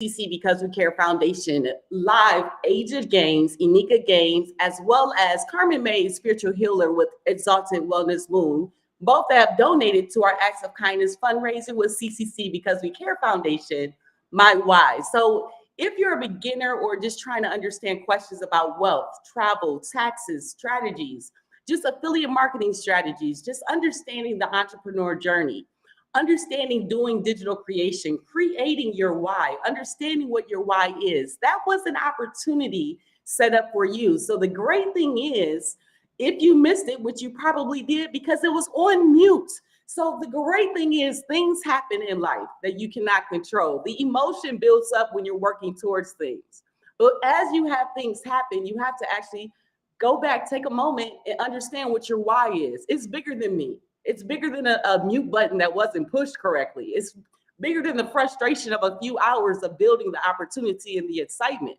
CC Because We Care Foundation live Aged Games, Inika Games, as well as Carmen May, spiritual healer with Exalted Wellness Moon. Both have donated to our Acts of Kindness fundraiser with CCC Because We Care Foundation, My Why. So if you're a beginner or just trying to understand questions about wealth, travel, taxes, strategies, just affiliate marketing strategies, just understanding the entrepreneur journey, understanding doing digital creation, creating your why, understanding what your why is. That was an opportunity set up for you. So the great thing is, if you missed it, which you probably did because it was on mute. So the great thing is things happen in life that you cannot control. The emotion builds up when you're working towards things. But as you have things happen, you have to actually go back, take a moment and understand what your why is. It's bigger than me. It's bigger than a mute button that wasn't pushed correctly. It's bigger than the frustration of a few hours of building the opportunity and the excitement.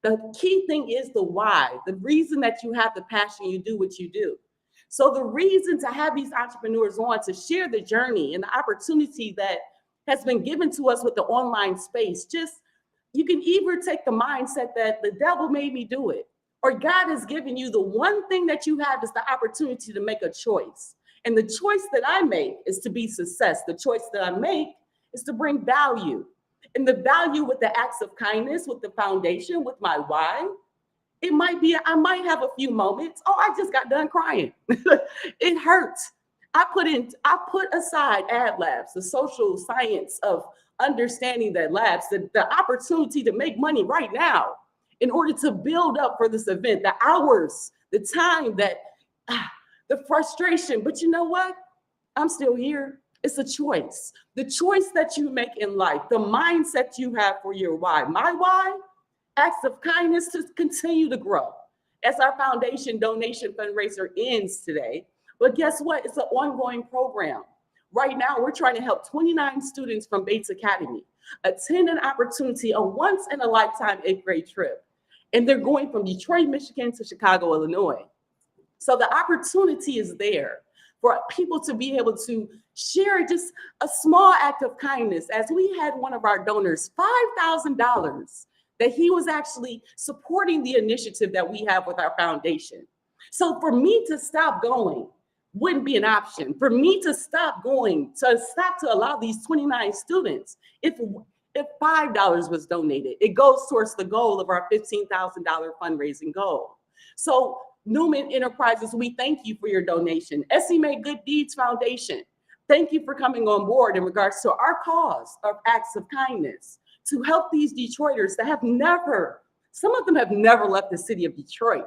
The key thing is the why, the reason that you have the passion, you do what you do. So the reason to have these entrepreneurs on to share the journey and the opportunity that has been given to us with the online space, just you can either take the mindset that the devil made me do it, or God has given you the one thing that you have is the opportunity to make a choice. And the choice that I make is to be success. The choice that I make is to bring value. And the value with the acts of kindness, with the foundation, with my why, it might be, I might have a few moments. Oh, I just got done crying. It hurts. I put aside ad labs, the social science of understanding that labs, the opportunity to make money right now in order to build up for this event, the hours, the time that, the frustration. But you know what? I'm still here. It's a choice. The choice that you make in life, the mindset you have for your why. My why, acts of kindness to continue to grow. As our foundation donation fundraiser ends today. But guess what? It's an ongoing program. Right now, we're trying to help 29 students from Bates Academy attend an opportunity, a once in a lifetime 8th grade trip. And they're going from Detroit, Michigan to Chicago, Illinois. So the opportunity is there for people to be able to share just a small act of kindness. As we had one of our donors, $5,000, that he was actually supporting the initiative that we have with our foundation. So for me to stop going wouldn't be an option. For me to stop going, to stop to allow these 29 students, if $5 was donated, it goes towards the goal of our $15,000 fundraising goal. So Newman Enterprises, we thank you for your donation. Essie Good Deeds Foundation, thank you for coming on board in regards to our cause of acts of kindness to help these Detroiters that have never, some of them have never left the city of Detroit.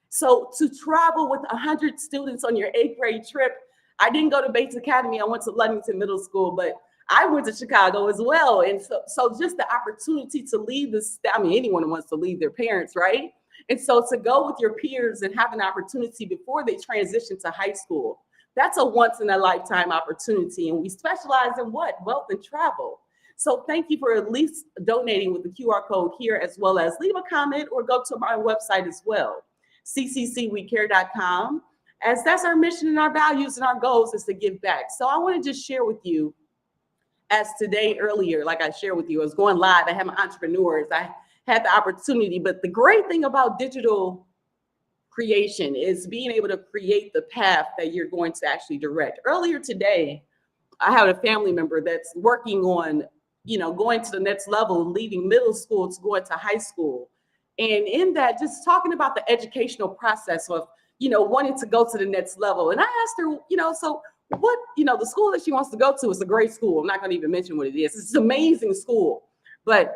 So to travel with 100 students on your 8th grade trip, I didn't go to Bates Academy, I went to Ludington Middle School, but I went to Chicago as well. And so just the opportunity to leave this, I mean, anyone wants to leave their parents, right? And so to go with your peers and have an opportunity before they transition to high school, that's a once in a lifetime opportunity. And we specialize in what? Wealth and travel. So thank you for at least donating with the QR code here, as well as leave a comment or go to my website as well, cccwecare.com, as that's our mission and our values and our goals is to give back. So I want to just share with you, as today earlier, like I shared with you, I was going live, I had my entrepreneurs, I had the opportunity, but the great thing about digital creation is being able to create the path that you're going to actually direct. Earlier today, I had a family member that's working on, going to the next level, leaving middle school to go into high school. And in that, just talking about the educational process of, wanting to go to the next level. And I asked her, so what, the school that she wants to go to is a great school. I'm not going to even mention what it is. It's an amazing school. But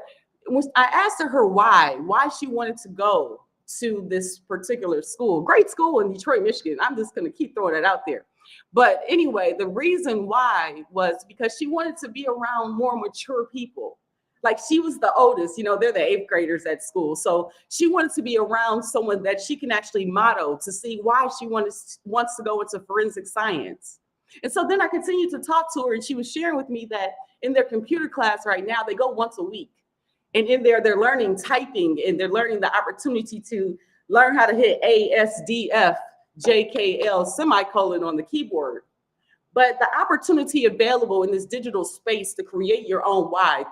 I asked her why she wanted to go to this particular school, great school in Detroit, Michigan. I'm just going to keep throwing it out there. But anyway, the reason why was because she wanted to be around more mature people. Like she was the oldest, they're the 8th graders at school. So she wanted to be around someone that she can actually model to see why she wants to go into forensic science. And so then I continued to talk to her, and she was sharing with me that in their computer class right now, they go once a week. And in there, they're learning typing, and they're learning the opportunity to learn how to hit ASDF, JKL, semicolon on the keyboard. But the opportunity available in this digital space to create your own why,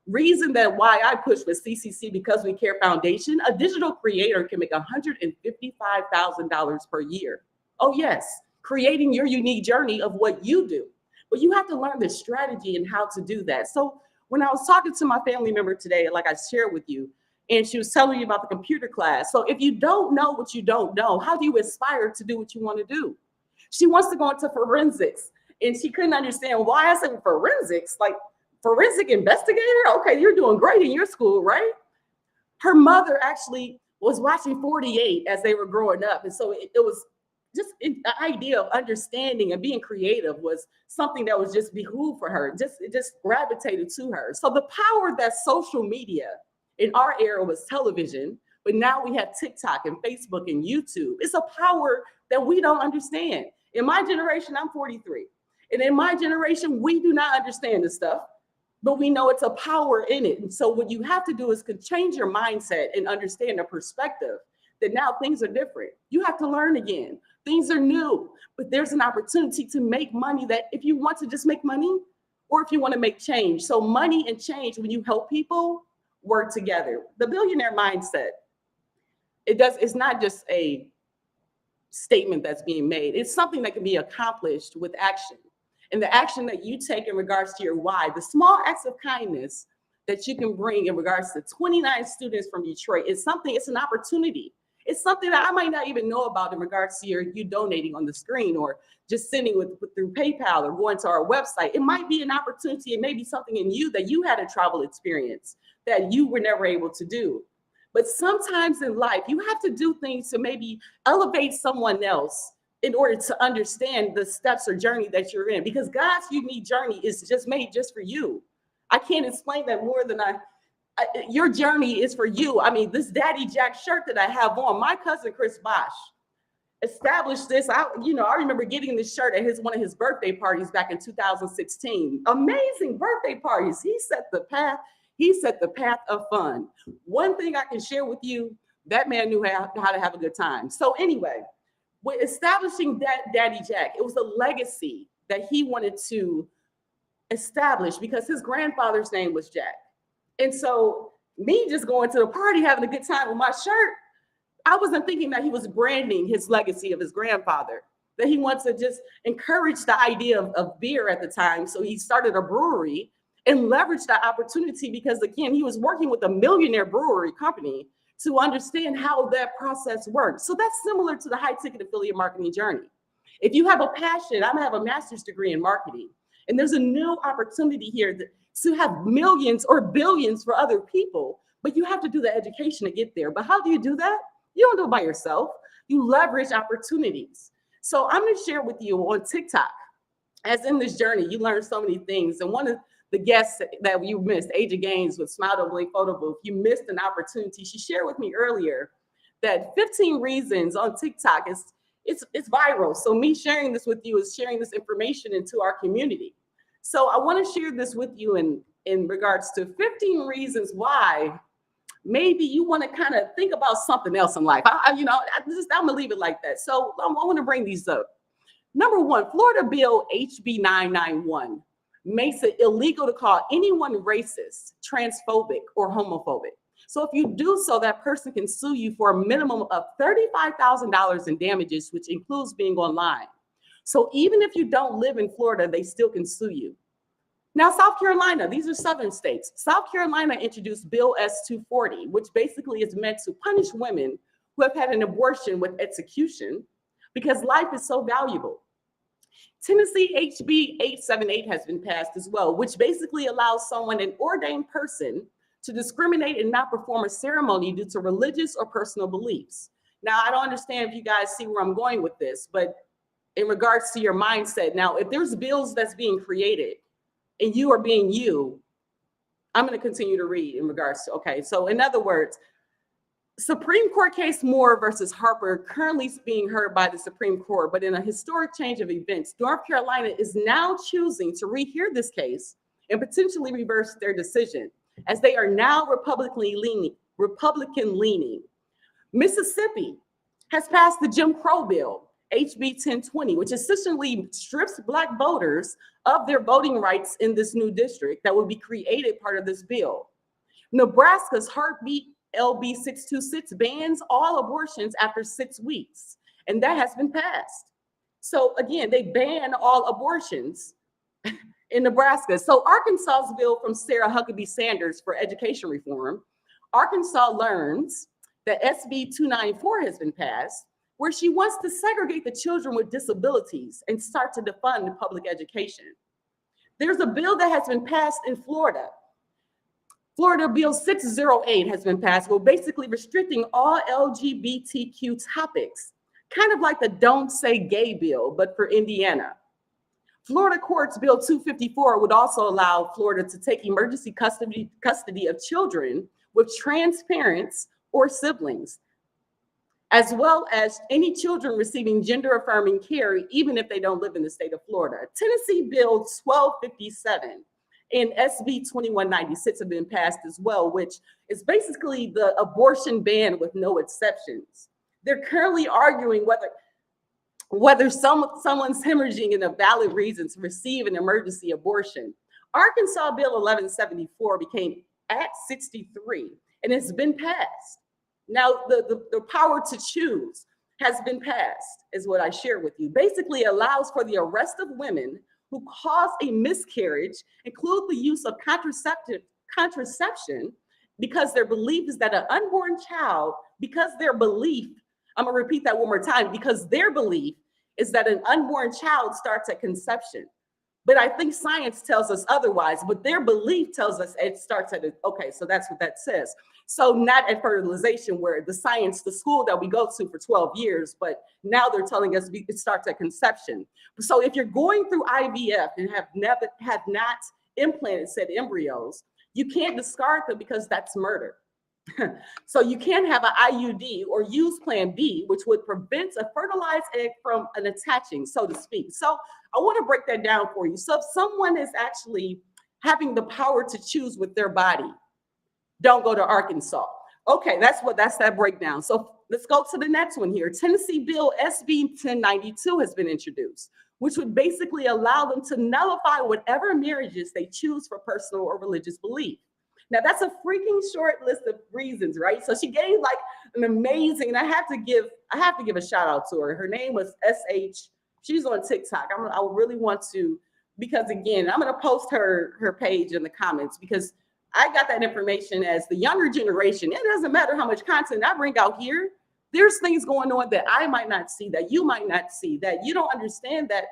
reason that why I push with CCC Because We Care Foundation, a digital creator can make $155,000 per year. Oh yes, creating your unique journey of what you do. But you have to learn the strategy and how to do that. So when I was talking to my family member today, like I shared with you, and she was telling me about the computer class. So if you don't know what you don't know, how do you aspire to do what you want to do? She wants to go into forensics, and she couldn't understand why. I said, forensics, like forensic investigator? Okay, you're doing great in your school, right? Her mother actually was watching 48 as they were growing up. And so it was just the idea of understanding and being creative was something that was just behooved for her. It just gravitated to her. So the power that social media in our era was television, but now we have TikTok and Facebook and YouTube. It's a power that we don't understand. In my generation, I'm 43. And in my generation, we do not understand this stuff, but we know it's a power in it. And so what you have to do is change your mindset and understand the perspective that now things are different. You have to learn again. Things are new, but there's an opportunity to make money that if you want to just make money or if you want to make change. So money and change, when you help people, work together. The billionaire mindset, it's not just a statement that's being made. It's something that can be accomplished with action. And the action that you take in regards to your why, the small acts of kindness that you can bring in regards to 29 students from Detroit is something, it's an opportunity. It's something that I might not even know about in regards to you donating on the screen or just sending through PayPal or going to our website. It might be an opportunity. It may be something in you that you had a travel experience that you were never able to do. But sometimes in life, you have to do things to maybe elevate someone else in order to understand the steps or journey that you're in, because God's unique journey is just made just for you. I can't explain that more than your journey is for you. I mean, this Daddy Jack shirt that I have on, my cousin Chris Bosch established this. I remember getting this shirt at one of his birthday parties back in 2016. Amazing birthday parties. He set the path of fun. One thing I can share with you, that man knew how to have a good time. So anyway, with establishing that Daddy Jack, it was a legacy that he wanted to establish because his grandfather's name was Jack. And so me just going to the party, having a good time with my shirt, I wasn't thinking that he was branding his legacy of his grandfather, that he wants to just encourage the idea of beer at the time. So he started a brewery and leveraged that opportunity because, again, he was working with a millionaire brewery company to understand how that process works. So that's similar to the high ticket affiliate marketing journey. If you have a passion, I have a master's degree in marketing, and there's a new opportunity here to have millions or billions for other people, but you have to do the education to get there. But how do you do that? You don't do it by yourself. You leverage opportunities. So I'm going to share with you on TikTok, as in this journey, you learn so many things. And one of the guests that you missed, Aja Gaines with Smile Don't Blink Photo Booth, you missed an opportunity. She shared with me earlier that 15 reasons on TikTok it's viral. So me sharing this with you is sharing this information into our community. So I want to share this with you in regards to 15 reasons why maybe you want to kind of think about something else in life. I'm gonna leave it like that. So I want to bring these up. Number one, Florida Bill HB 991 makes it illegal to call anyone racist, transphobic, or homophobic. So if you do so, that person can sue you for a minimum of $35,000 in damages, which includes being online. So even if you don't live in Florida, they still can sue you. Now, South Carolina, these are southern states. South Carolina introduced Bill S-240, which basically is meant to punish women who have had an abortion with execution because life is so valuable. Tennessee HB 878 has been passed as well, which basically allows someone, an ordained person, to discriminate and not perform a ceremony due to religious or personal beliefs. Now, I don't understand if you guys see where I'm going with this, but in regards to your mindset, now, if there's bills that's being created and you are being you, I'm going to continue to read in regards to, okay, so in other words, Supreme Court case Moore versus Harper currently being heard by the Supreme Court, but in a historic change of events, North Carolina is now choosing to rehear this case and potentially reverse their decision, as they are now Republican leaning. Mississippi has passed the Jim Crow bill, HB 1020, which essentially strips Black voters of their voting rights in this new district that would be created part of this bill. Nebraska's Heartbeat LB 626 bans all abortions after 6 weeks, and that has been passed. So again, they ban all abortions in Nebraska. So Arkansas's bill from Sarah Huckabee Sanders for education reform, Arkansas learns that SB 294 has been passed, where she wants to segregate the children with disabilities and start to defund public education. There's a bill that has been passed in Florida. Florida Bill 608 has been passed, well, basically restricting all LGBTQ topics, kind of like the Don't Say Gay bill, but for Indiana. Florida courts Bill 254 would also allow Florida to take emergency custody of children with trans parents or siblings, as well as any children receiving gender-affirming care, even if they don't live in the state of Florida. Tennessee Bill 1257 and SB 2196 have been passed as well, which is basically the abortion ban with no exceptions. They're currently arguing whether someone's hemorrhaging is a valid reason to receive an emergency abortion. Arkansas Bill 1174 became Act 63, and it's been passed. Now, the power to choose has been passed, is what I share with you. Basically allows for the arrest of women who cause a miscarriage, include the use of contraception, because their belief is that an unborn child, because their belief, I'm gonna repeat that one more time, because their belief is that an unborn child starts at conception. But I think science tells us otherwise, but their belief tells us it starts at, okay, so that's what that says. So not at fertilization, where the science, the school that we go to for 12 years, but now they're telling us it starts at conception. So if you're going through IVF and have not implanted said embryos, you can't discard them because that's murder. So you can't have an IUD or use Plan B, which would prevent a fertilized egg from an attaching, so to speak. So I want to break that down for you. So if someone is actually having the power to choose with their body, don't go to Arkansas. Okay, that's that breakdown. So let's go to the next one here. Tennessee Bill SB 1092 has been introduced, which would basically allow them to nullify whatever marriages they choose for personal or religious belief. Now that's a freaking short list of reasons, right? So she gave like an amazing, and I have to give a shout out to her. Her name was SH. She's on TikTok. I really want to, because again, I'm gonna post her page in the comments, because I got that information as the younger generation. It doesn't matter how much content I bring out here. There's things going on that I might not see, that you might not see, that you don't understand, that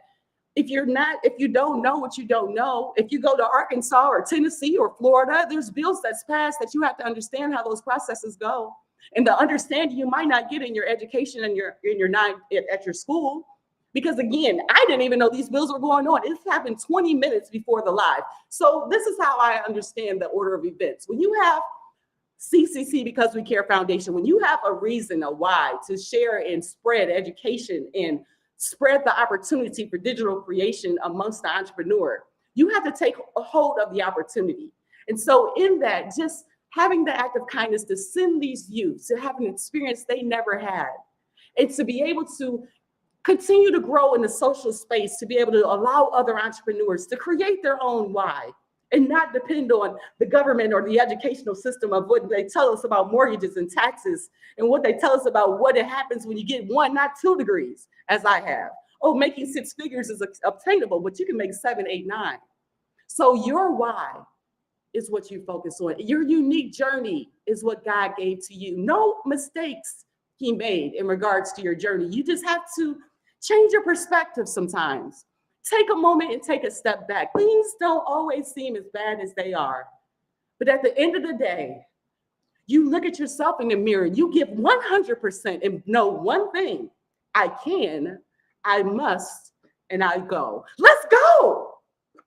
if you don't know what you don't know, if you go to Arkansas or Tennessee or Florida, there's bills that's passed that you have to understand how those processes go. And the understanding you might not get in your education and at your school. Because again, I didn't even know these bills were going on. It happened 20 minutes before the live. So this is how I understand the order of events. When you have CCC Because We Care Foundation, when you have a reason, a why to share and spread education and spread the opportunity for digital creation amongst the entrepreneur, you have to take a hold of the opportunity. And so in that, just having the act of kindness to send these youth to have an experience they never had, and to be able to continue to grow in the social space, to be able to allow other entrepreneurs to create their own why and not depend on the government or the educational system of what they tell us about mortgages and taxes, and what they tell us about what it happens when you get 1, not 2 degrees, as I have. Oh, making 6 figures is obtainable, but you can make 7, 8, 9. So your why is what you focus on. Your unique journey is what God gave to you. No mistakes he made in regards to your journey. You just have to change your perspective sometimes. Take a moment and take a step back. Things don't always seem as bad as they are. But at the end of the day, you look at yourself in the mirror, you give 100% and know one thing: I can, I must, and I go. Let's go.